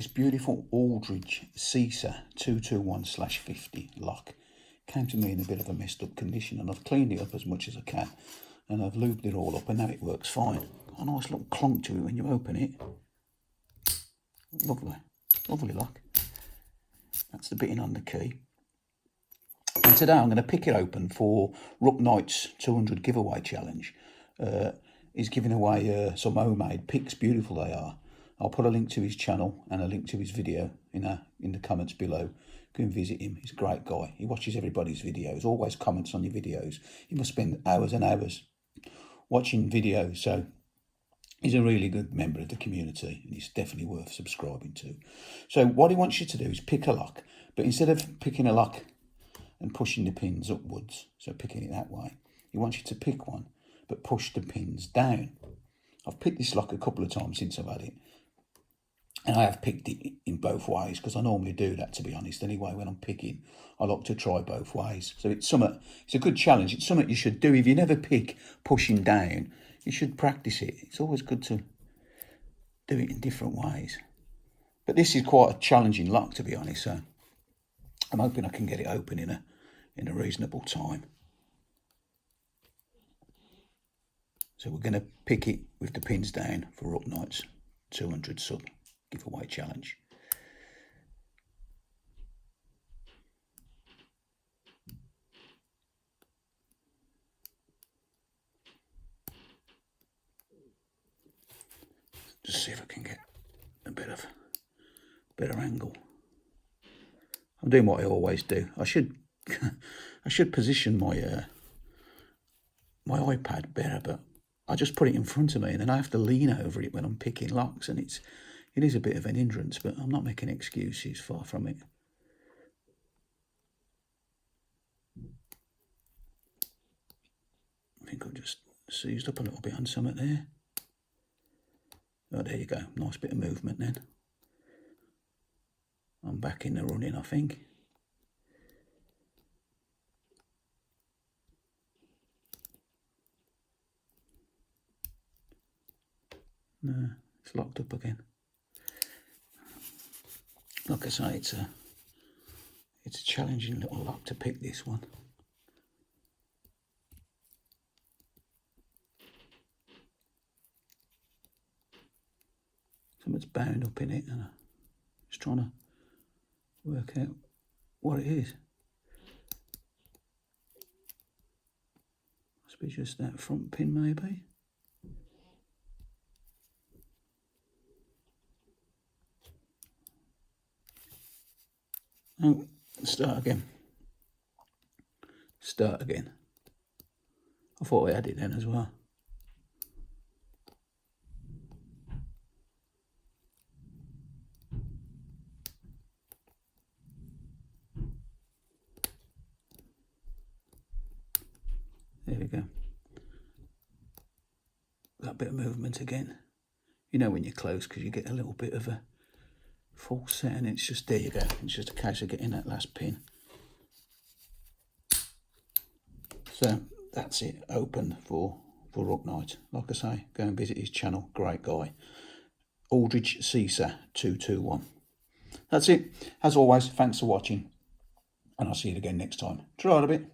this beautiful Aldridge CISA 221/50 lock. Came to me in a bit of a messed up condition, and I've cleaned it up as much as I can, and I've lubed it all up, and now it works fine. A nice little clunk to it when you open it. Lovely, lovely lock. That's the bitting on the key. And today I'm going to pick it open for RookKnights 200 giveaway challenge. He's giving away some homemade picks. Beautiful they are. I'll put a link to his channel and a link to his video in the comments below. Go and visit him. He's a great guy. He watches everybody's videos, always comments on your videos. He must spend hours and hours watching videos. So he's a really good member of the community, and he's definitely worth subscribing to. So what he wants you to do is pick a lock, but instead of picking a lock and pushing the pins upwards, so picking it that way, he wants you to pick one, but push the pins down. I've picked this lock a couple of times since I've had it, and I have picked it in both ways, because I normally do that, to be honest. Anyway, when I'm picking, I like to try both ways. So it's a good challenge. It's something you should do. If you never pick pushing down, you should practice it. It's always good to do it in different ways. But this is quite a challenging lock, to be honest. So I'm hoping I can get it open in a reasonable time. So we're going to pick it with the pins down for RookKnights 200 sub giveaway challenge. Just see if I can get a better angle. I'm doing what I always do. I should position my my iPad better, but I just put it in front of me, and then I have to lean over it when I'm picking locks, and it is a bit of an hindrance, but I'm not making excuses, far from it. I think I've just seized up a little bit on something there. Oh, there you go. Nice bit of movement then. I'm back in the running, I think. No, it's locked up again. Like I say, it's a challenging little lock to pick, this one. Something's bound up in it, and I'm just trying to work out what it is. Must be just that front pin, maybe. Oh, start again. Start again. I thought I had it then as well. There we go. That bit of movement again. You know when you're close, because you get a little bit of a false set, and it's just, there you go. It's just a case of getting that last pin. So that's it, open for RookKnight. Like I say, go and visit his channel. Great guy. ALDRIDGE CISA 221. That's it. As always, thanks for watching, and I'll see you again next time. Try it a bit.